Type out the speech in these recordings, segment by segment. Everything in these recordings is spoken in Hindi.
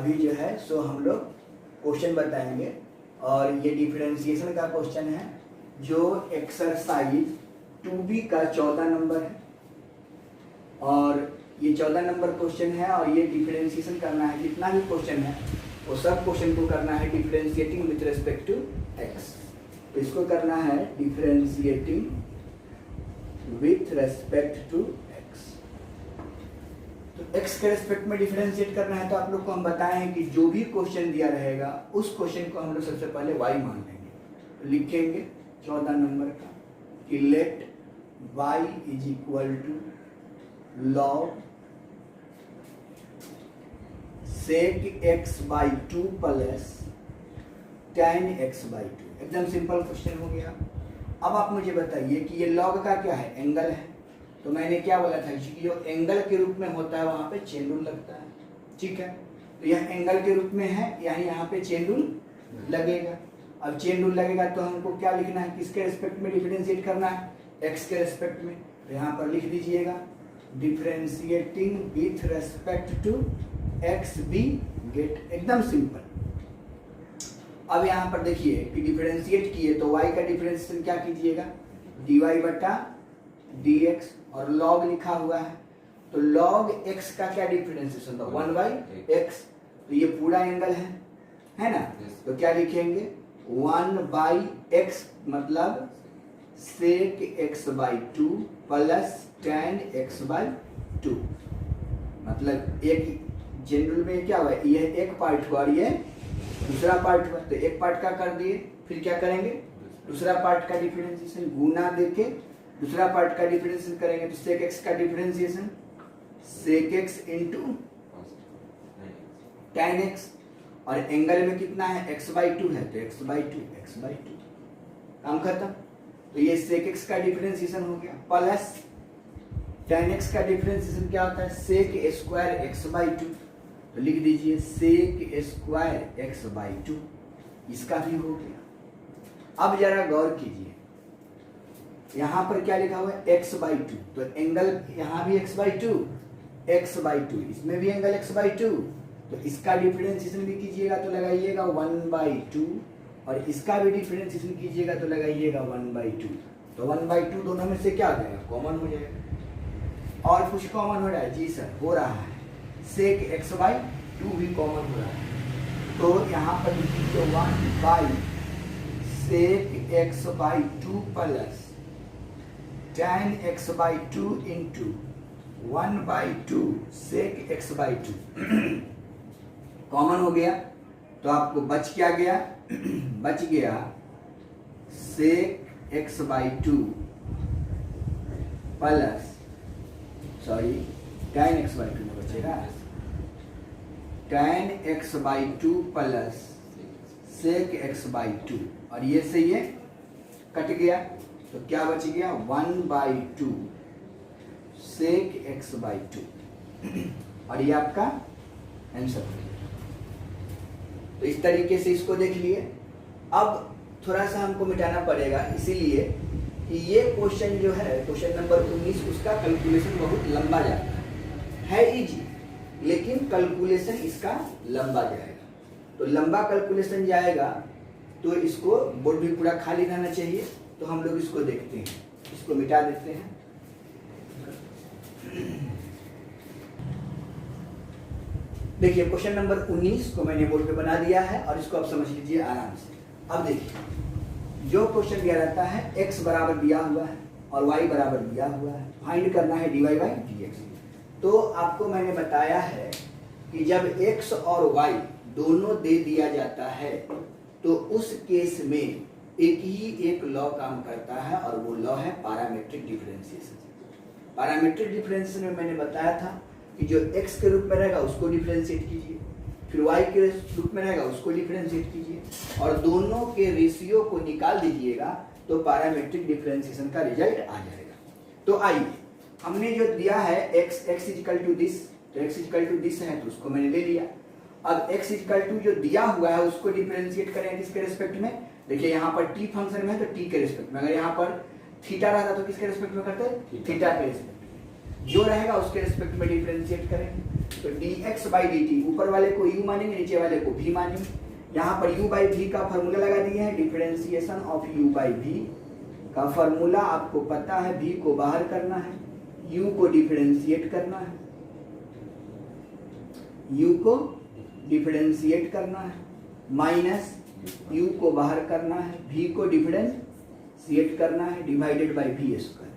अभी जो है सो हम लोग क्वेश्चन बताएंगे और ये डिफरेंशिएशन का क्वेश्चन है जो एक्सरसाइज 2B का 14 नंबर है और ये 14 नंबर क्वेश्चन है और ये डिफरेंशिएशन करना है। जितना भी क्वेश्चन है वो सब क्वेश्चन को करना है differentiating with respect to x. तो इसको करना है differentiating with respect to x. तो एक्स के रेस्पेक्ट में डिफरेंशिएट करना है तो आप लोग को हम बताएं कि जो भी क्वेश्चन दिया रहेगा उस क्वेश्चन को हम लोग सबसे पहले y मान लेंगे। तो लिखेंगे 14 नंबर का कि let y is equal to log sec x by 2 plus tan x by 2। एकदम सिंपल क्वेश्चन हो गया। अब आप मुझे बताइए कि ये log का क्या है, एंगल है। तो मैंने क्या बोला था कि जो एंगल के रूप में होता है वहां पे चेन रूल लगता है, ठीक है। तो यह एंगल के रूप में है, यानी यहाँ पे चेन रूल लगेगा। अब चेन रूल लगेगा तो हमको क्या लिखना है, किसके रेस्पेक्ट में डिफरेंशिएट करना है, एक्स के रेस्पेक्ट में। तो यहाँ पर लिख दीजिएगा differentiating with respect to x we get. एकदम सिंपल। अब यहाँ पर देखिए कि डिफरेंशिएट किए तो y का डिफरेंशिएशन क्या कीजिएगा, dy बटा dx और log लिखा हुआ है तो log x का क्या डिफरेंशिएशन था, 1/x। तो ये पूरा एंगल है ना। तो क्या लिखेंगे 1/x मतलब sec x by 2 plus tan x by 2। मतलब एक जनरल में क्या हुआ, ये एक पार्ट हुआ और ये दूसरा पार्ट हुआ। तो एक पार्ट का कर दिए, फिर क्या करेंगे दूसरा पार्ट का डिफरेंशिएशन गुना देके दूसरा पार्ट का डिफरेंशिएशन करेंगे। तो sec x का differentiation sec x into tan x और एंगल में कितना है x by 2 है तो x by 2 काम खत्म। तो ये sec x का डिफरेंशिएशन हो गया प्लस tan x का डिफरेंशिएशन क्या होता है sec स्क्वायर x by 2। तो लिख दीजिए sec स्क्वायर x by 2, इसका भी हो गया। अब जरा गौर कीजिए यहाँ पर क्या लिखा हुआ है x by 2। तो एंगल यहाँ भी x by 2, इसमें भी एंगल x by 2। तो इसका डिफरेंशिएशन भी कीजिएगा तो लगाइएगा 1/2 और इसका भी डिफरेंशिएशन कीजिएगा तो लगाइएगा 1/2। तो 1/2 दोनों में से क्या आ जाएगा, कॉमन हो जाएगा। और कुछ कॉमन हो रहा है, जी सर हो रहा है, sec x by 2 भी कॉमन हो रहा है। तो यहाँ पर लिखिए 1/sec x by 2 plus tan x by 2 into 1/2 sec x by 2 common हो गया। तो आपको बच क्या गया बच गया sec x by 2 plus tan x by 2 में बचेगा tan x by 2 plus sec x by 2 और ये से ये कट गया तो क्या बच गया 1/2 sec x by 2 और ये आपका आंसर हो गया। तो इस तरीके से इसको देख लिए। अब थोड़ा सा हमको मिटाना पड़ेगा, इसीलिए कि ये क्वेश्चन जो है क्वेश्चन नंबर 19 उसका कैलकुलेशन बहुत लंबा जाता है इजी, लेकिन कैलकुलेशन इसका लंबा जाएगा। तो लंबा कैलकुलेशन जाएगा तो इसको बोर्ड भी पूरा खाली रहना चाहिए। तो हम लोग इसको देखते हैं, इसको मिटा देते हैं। देखिए क्वेश्चन नंबर 19 को मैंने बोर्ड पे बना दिया है और इसको आप समझ लीजिए आराम से। अब देखिए जो क्वेश्चन दिया रहता है x बराबर दिया हुआ है और y बराबर दिया हुआ है, फाइंड करना है dy by dx। तो आपको मैंने बताया है कि जब x और y दोनों दे दिया जाता है तो उस केस में एक ही एक लॉ काम करता है और वो लॉ है पैरामीट्रिक डिफरेंशिएशन। पैरामीट्रिक डिफरेंशिएशन में मैंने बताया था कि जो x के रूप में रहेगा उसको डिफरेंशिएट कीजिए, फिर y के रूप में रहेगा उसको डिफरेंशिएट कीजिए और दोनों के रेशियो को निकाल दीजिएगा तो पैरामीट्रिक डिफरेंशिएशन का रिजल्ट आ जाएगा। तो आइए हमने जो दिया है x इक्वल टू दिस, तो x इक्वल टू दिस है तो उसको मैंने ले लिया। अब x इक्वल टू जो दिया हुआ है उसको डिफरेंशिएट करें किसके रेस्पेक्ट में। देखिए यहाँ पर t फंक्शन में है तो t के रेस्पेक्ट में, अगर यहाँ पर थीटा रहता तो किसके रेस्पेक्ट में करते, थीटा के रेस्पेक्ट में। जो रहेगा उसके रिस्पेक्ट में डिफरेंशिएट करेंगे। तो dx बाई dt, ऊपर वाले को u मानेंगे, नीचे वाले को v मानेंगे। यहाँ पर u बाई v का फॉर्मूला लगा दिए हैं, differentiation of u by v का फॉर्मूला आपको पता है, v को बाहर करना है, u को डिफरेंशिएट करना है, u को डिफरेंशिएट करना है, माइनस u को बाहर करना है, v को डिफरेंशिएट करना है, डिवाइडेड बाई v स्क्वायर।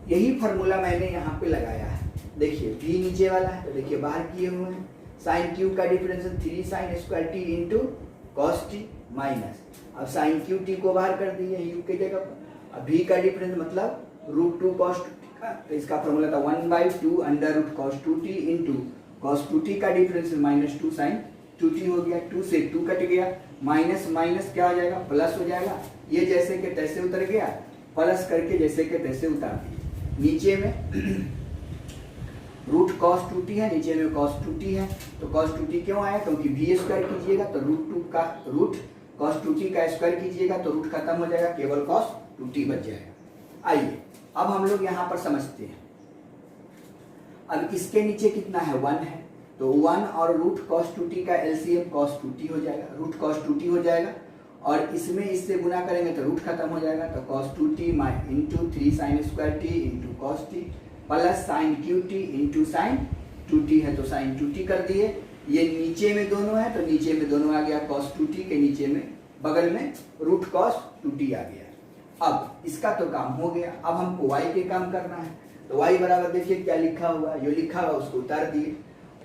यही फॉर्मूला मैंने यहाँ पे लगाया है। देखिए v नीचे वाला है तो देखिए बाहर किए हुए हैं, साइन क्यूब का differential 3 sine square T into cos T minus, अब साइन क्यूब टी को बाहर कर दिए u के जगह पर, अब v का डिफरेंस मतलब रूट 2 कॉस 2t का, तो इसका फॉर्मूला था 1/2 under root cos 2t into cos 2t का डिफरेंशियल माइनस 2 साइन 2t हो गया, 2 से 2 कट गया, माइनस माइनस क्या हो जाएगा, प्लस हो जाएगा, ये जैसे के तैसे उतर गया, प्लस करके जैसे के तैसे उतार दिए। नीचे में रूट कॉस 2t है, नीचे में कॉस 2t है, तो कॉस 2t क्यों आया, क्योंकि v स्क्वायर कीजिएगा तो रूट कॉस 2t का स्क्वायर कीजिएगा तो रूट खत्म हो जाएगा, केवल कॉस 2t बच जाएगा। आइए अब हम लोग यहाँ पर समझते हैं। अब इसके नीचे कितना है, 1 है, तो 1 और रूट कॉस 2t का एलसीएम कॉस 2t हो जाएगा, रूट कॉस 2t हो जाएगा, और इसमें इससे गुना करेंगे तो रूट खत्म हो जाएगा, तो cos 2t into 3 sine square T into cos T plus sign cube T into sine 2t है तो साइन 2t कर दिए। ये नीचे में दोनों है तो नीचे में दोनों आ गया, cos 2t के नीचे में बगल में रूट cos 2t आ गया। अब इसका तो काम हो गया, अब हमको y के काम करना है, तो y बराबर देखिए क्या लिखा हुआ है, जो लिखा हुआ उसको उतार दिए।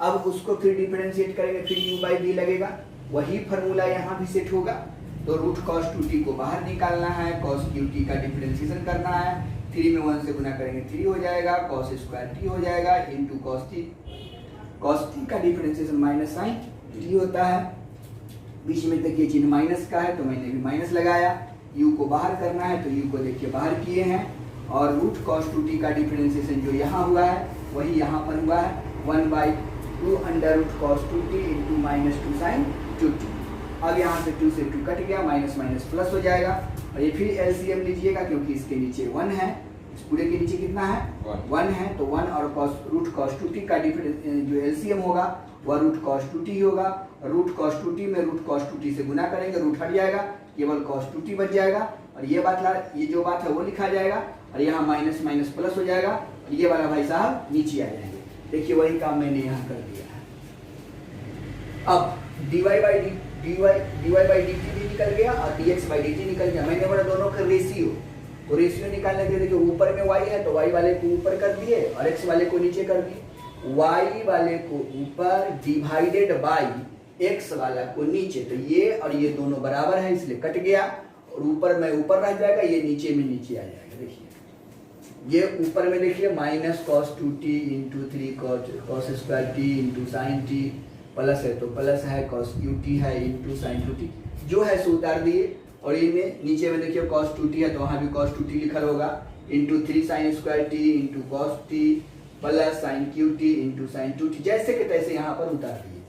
अब उसको फिर डिफरेंशिएट करेंगे, फिर u बाई v लगेगा, वही फॉर्मूला यहाँ भी सेट होगा, तो रूट कॉस 2t को बाहर निकालना है, कॉस qt का डिफरेंशिएशन करना है, 3 में 1 से गुना करेंगे 3 हो जाएगा, कॉस स्क्वायर t हो जाएगा इंटू कॉस t का डिफरेंशिएशन माइनस साइन t होता है, बीच में देखिए चिन्ह माइनस का है तो मैंने भी माइनस लगाया, u को बाहर करना है तो u को देखिए बाहर किए हैं, और रूट कॉस 2t का डिफरेंशिएशन जो यहाँ हुआ है वही यहाँ पर हुआ है, 1/2 under root cos 2t into minus 2 sine 2t। अब यहाँ से 2 से 2 कट गया, माइनस माइनस प्लस हो जाएगा, और ये फिर एलसीएम लीजिएगा क्योंकि इसके नीचे 1 है, इस पूरे के नीचे कितना है, 1 है, तो 1 और रूट कॉस 2t का जो एलसीएम होगा वह रूट कॉस 2t होगा, रूट कॉस 2t में रूट कॉस 2t से गुना करेंगे, रूट हट जाएगा, केवल कॉस 2t बच जाएगा, और ये जो बात है वो लिखा जाएगा, और यहाँ माइनस माइनस प्लस हो जाएगा, और ये वाला भाई साहब नीचे आ जाएंगे। देखिए वही काम मैंने यहाँ कर दिया है। अब dy बाई dt भी निकल गया और dx बाई dt निकल गया, मैंने बोला दोनों का रेशियो, तो रेशियो निकालने के लिए जो ऊपर में y है तो y वाले को ऊपर कर दिए और x वाले को नीचे कर दिए, y वाले को ऊपर डिवाइडेड बाई x वाला को नीचे, तो ये और ये दोनों बराबर है इसलिए कट गया, और ऊपर में ऊपर रह जाएगा, ये नीचे में नीचे आ जाएगा। देखिए ये ऊपर में देखिए minus cos 2t into 3 cos square T into sine T, plus है तो प्लस है, कॉस qt है इंटू साइन 2t, जो है सो उतार दिए, और इनमें नीचे में देखिए कॉस 2t है तो वहाँ भी कॉस 2t लिखा होगा, into 3 sine square T into cos T plus sign qt into sine 2t, जैसे के तैसे यहाँ पर उतार दिए,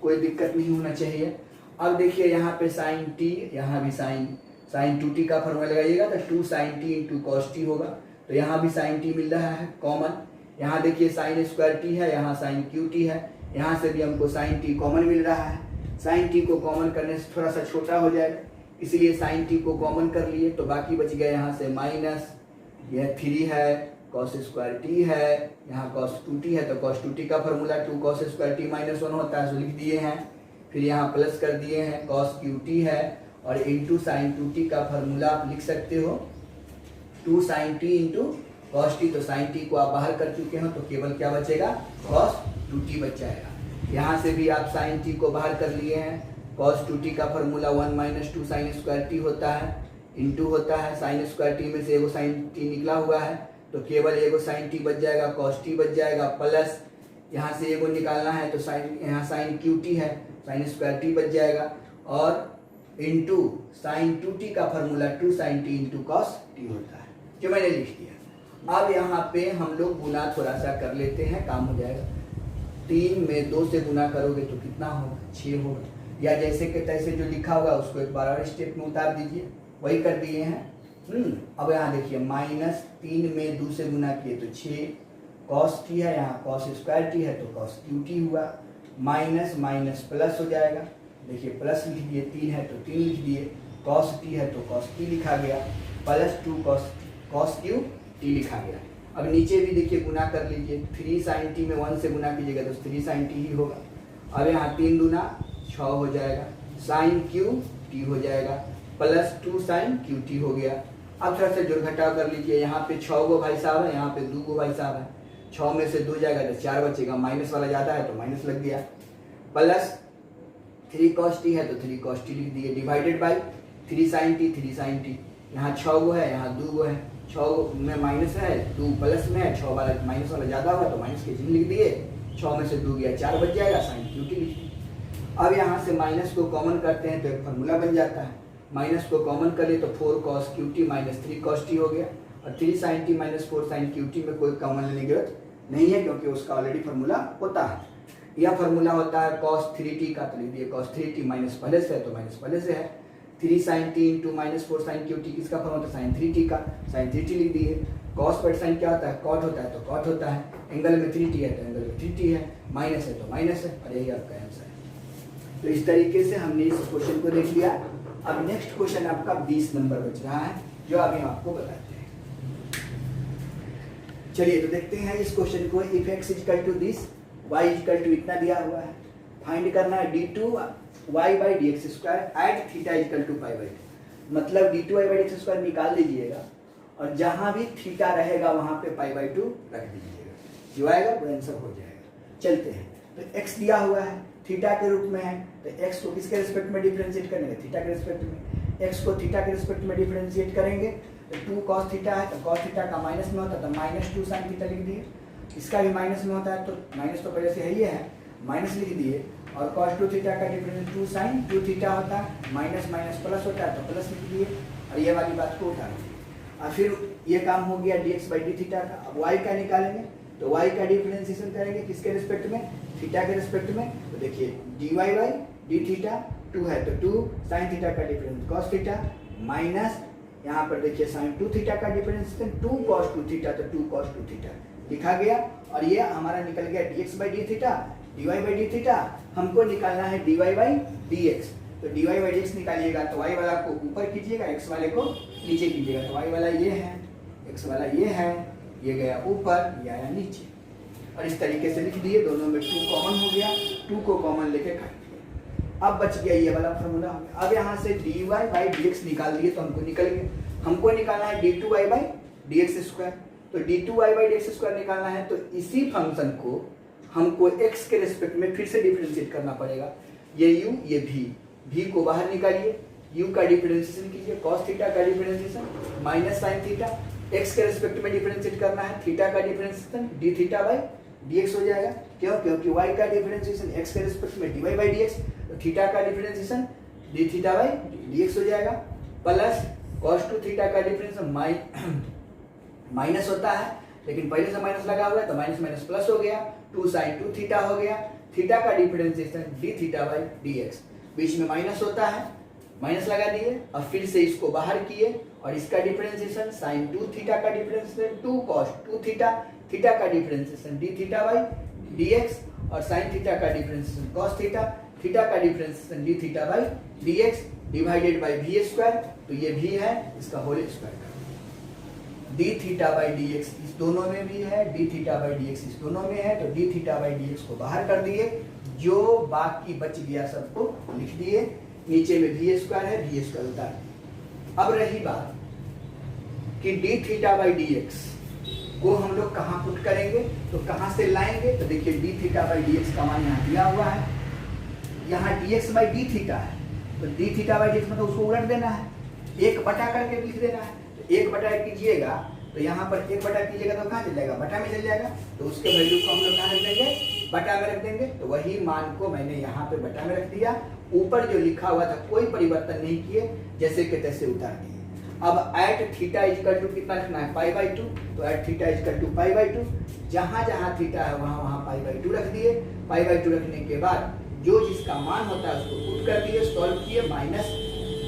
कोई दिक्कत नहीं होना चाहिए। अब देखिए यहाँ पे साइन t, यहाँ भी साइन 2t का फॉर्मूला लगाइएगा तो 2 sine t into cos t होगा, तो यहाँ भी साइन t मिल रहा है कॉमन, यहाँ देखिए साइन स्क्वायर t है, यहाँ साइन qt है, यहाँ से भी हमको साइन t कॉमन मिल रहा है, साइन t को कॉमन करने से थोड़ा सा छोटा हो जाएगा, इसलिए साइन t को कॉमन कर लिए, तो बाकी बच गया यहाँ से माइनस, यह 3 है, कॉस स्क्वायर t है, यहाँ कॉस 2t है, तो कॉस 2t का formula 2 cos square t minus 1 होता है, सो लिख दिए हैं, फिर यहाँ प्लस कर दिए हैं, कॉस qt है, और इंटू साइन 2t का फॉर्मूला आप लिख सकते हो 2 sine t into cos t, तो साइन t को आप बाहर कर चुके हो, तो केवल क्या बचेगा, कॉस 2t बच जाएगा। यहाँ से भी आप साइन t को बाहर कर लिए हैं, कॉस 2t का formula 1 minus 2 sign square t होता है, इंटू होता है साइन स्क्वायर t में से एगो साइन t निकला हुआ है, तो केवल एगो साइन t बच जाएगा, कॉस t बच जाएगा, प्लस यहाँ से एगो निकालना है तो साइन, यहाँ साइन qt है, साइन स्क्वायर t बच जाएगा, और इंटू साइन 2t का formula 2 sine t into cos t होता है, जो मैंने लिख दिया। अब यहाँ पे हम लोग गुना थोड़ा सा कर लेते हैं, काम हो जाएगा। 3 में 2 से गुना करोगे तो कितना होगा, 6 होगा, या जैसे कि तैसे जो लिखा होगा उसको एक बार और स्टेप में उतार दीजिए, वही कर दिए हैं। अब यहाँ देखिए माइनस 3 में 2 से गुना किए तो 6, कॉस टी है, यहाँ कॉस स्क्वायर टी है तो कॉस क्यू टी हुआ, माइनस माइनस प्लस हो जाएगा, देखिए प्लस लिख दिए, 3 है तो 3 लिख दिए, कॉस टी है तो कॉस टी लिखा गया, प्लस 2 कॉस क्यू टी लिखा गया। अब नीचे भी देखिए गुना कर लीजिए, 3 साइन टी में 1 से गुना कीजिएगा तो 3 साइन टी ही होगा। अब यहाँ 3 दूना 6 हो जाएगा, साइन क्यू टी हो जाएगा, प्लस 2 साइन क्यू टी हो गया। अब थोड़ा सा जोड़ घटाव कर लीजिए, यहाँ पे 6 गो भाई साहब है, यहाँ पे 2 गो भाई साहब है, 6 में से 2 जाएगा तो 4 बचेगा, माइनस वाला ज़्यादा है तो माइनस लग गया, प्लस 3 कॉस टी है तो 3 कॉस टी लिख दिए, डिवाइडेड बाई 3 साइन टी, यहाँ 6 गो है, यहाँ 2 गो है, 6 में माइनस है, 2 प्लस में है, 6 वाला माइनस वाला ज़्यादा हुआ तो माइनस के चिन्ह लिख दिए, 6 में से 2 गया 4 बच जाएगा, साइन क्यू टी लिख दिए। अब यहाँ से माइनस को कॉमन करते हैं तो एक फार्मूला बन जाता है, माइनस को कॉमन करें तो 4 cos cube t minus 3 cos t हो गया, और 3 sine t minus 4 sine cube t में कोई कॉमन लेने की जरूरत नहीं है क्योंकि उसका ऑलरेडी फार्मूला होता है। यह फार्मूला होता है कॉस 3t का, तो लिख दिए कॉस 3t माइनस पहले से है तो माइनस पहले से है, 3 sine t into minus 4 sine cube t किसका फॉर्म होता है, साइन 3t का, साइन 3t लिख दिए। कॉस पर साइन क्या होता है, कॉट होता है तो कॉट होता है, एंगल में 3t है तो एंगल में 3t है, माइनस है तो माइनस है, और यही आपका आंसर है। तो इस तरीके से हमने इस क्वेश्चन को देख लिया। अब नेक्स्ट क्वेश्चन आपका 20 नंबर बच रहा है जो अभी हम आपको बताते हैं। चलिए तो देखते हैं इस क्वेश्चन को। If x equal to this, y equal to इतना दिया हुआ है, फाइंड करना है d2y by d x square at theta equal to pi by two. मतलब d2y by d x square निकाल दीजिएगा और जहां भी थीटा रहेगा वहां पे पाई बाई टू रख दीजिएगा, जो आएगा वो आंसर हो जाएगा। चलते हैं, तो x दिया हुआ है थीटा के रूप में है, तो x को किसके रिस्पेक्ट में डिफरेंशिएट करेंगे, थीटा के रिस्पेक्ट में। x को थीटा के रिस्पेक्ट में डिफरेंशिएट करेंगे तो 2 cos थीटा है, तो cos थीटा का माइनस में होता है तो माइनस 2 sin थीटा लिख दिए, इसका भी माइनस में होता है तो माइनस तो पहले से है ही है, माइनस लिख दिए, और cos 2 थीटा का डिफरेंस 2 sin 2 थीटा होता है, माइनस माइनस प्लस होता है तो प्लस लिख दिए, और ये वाली बात को उठा दिए। और फिर ये काम हो गया dx बाई डी थीटा का। अब y का निकालेंगे तो y का डिफरेंशिएशन करेंगे किसके रिस्पेक्ट में, थीटा के रिस्पेक्ट में। तो देखिए dy बाई डी थीटा 2 है तो 2 sin थीटा का डिफरेंस cos थीटा, माइनस यहाँ पर देखिए sin 2 थीटा का डिफरेंशिएशन 2 cos 2 थीटा, तो 2 cos 2 थीटा लिखा गया। और ये हमारा निकल गया dx by D theta, dy by D theta हमको निकालना है dy बाई dx। तो dy बाई dx निकालिएगा तो y वाला को ऊपर कीजिएगा, x वाले को नीचे कीजिएगा, तो y वाला ये है, x वाला ये है, ये गया ऊपर, ये आया नीचे, और इस तरीके से लिख दिए। दोनों में 2 कॉमन हो गया, 2 को कॉमन लेके काट दिया, अब बच गया ये वाला फॉर्मूला हो गया। अब यहाँ से dy बाई dx निकाल दिए तो हमको निकल गया। हमको निकालना है d2y बाई dx स्क्वायर, तो d2y बाई dx स्क्वायर निकालना है तो इसी फंक्शन को हमको x के रिस्पेक्ट में फिर से डिफरेंशिएट करना पड़ेगा। ये u ये v को बाहर निकालिए, u का डिफरेंशिएशन कीजिए, cos थीटा का differentiation minus sin theta, x के रिस्पेक्ट में डिफरेंशिएट करना है, थीटा का differentiation d theta by dx हो जाएगा। क्यों, क्योंकि y का डिफरेंशिएशन x के रिस्पेक्ट में dy बाई dx, तो थीटा का differentiation d theta by dx हो जाएगा, प्लस cos 2 थीटा का डिफरेंशिएशन माइनस होता है लेकिन पहले से माइनस लगा हुआ है तो माइनस माइनस प्लस हो गया, 2 sin 2 थीटा हो गया, थीटा का differentiation d theta by dx, बीच में माइनस होता है, माइनस लगा दिए और फिर से इसको बाहर किए, और इसका डिफरेंशिएशन sin 2 थीटा का डिफरेंशिएशन 2 cos 2 थीटा, थीटा का differentiation d theta by dx, और sin थीटा का डिफरेंशिएशन cos थीटा, थीटा का differentiation d theta by dx divided by v square, तो ये v है इसका होल स्क्वायर का, d थीटा बाई dx इस दोनों में भी है, d थीटा बाई dx इस दोनों में है, तो d थीटा बाई dx को बाहर कर दिए, जो बाकी बच गया सबको लिख दिए, नीचे में v स्क्वायर है, v स्क्वायर उतार दिए। अब रही बात कि d थीटा बाई dx को हम लोग कहाँ पुट करेंगे, तो कहाँ से लाएंगे, तो देखिए d थीटा बाई dx का मान यहाँ दिया हुआ है, यहाँ dx बाई d थीटा है, तो d थीटा बाई dx मतलब उसको उलट देना है, 1 बटा करके लिख देना है, तो 1 बटा कीजिएगा तो यहाँ पर 1 बटा कीजिएगा तो कहाँ चल जाएगा, बटा में चल जाएगा, तो उसके वैल्यू को हम लोग कहाँ रख देंगे, बटा में रख देंगे। तो वही मान को मैंने यहाँ पे बटा में रख दिया, ऊपर जो लिखा हुआ था कोई परिवर्तन नहीं किए, जैसे के तैसे उतार दिए। अब एट थीटा इक्वल टू कितना रखना है, पाई बाई 2, तो at theta equal to pi by 2, जहाँ जहाँ थीटा है वहाँ वहाँ पाई बाई 2 रख दिए। पाई बाई 2 रखने के बाद जो जिसका मान होता है उसको पुट कर दिए, सॉल्व किए, माइनस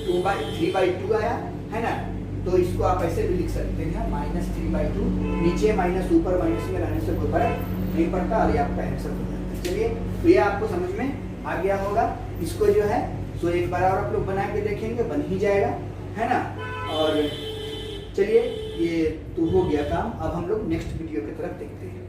3/2 आया है ना, तो इसको आप ऐसे भी लिख सकते हैं -3/2, नीचे माइनस ऊपर माइनस में रहने से कोई फर्क नहीं पड़ता और ये आपका आंसर हो जाता है। चलिए, तो ये आपको समझ में आ गया होगा। इसको जो है सो एक बार और आप लोग बना के देखेंगे, बन ही जाएगा, है ना। और चलिए, ये तो हो गया काम। अब हम लोग नेक्स्ट वीडियो की तरफ देखते हैं।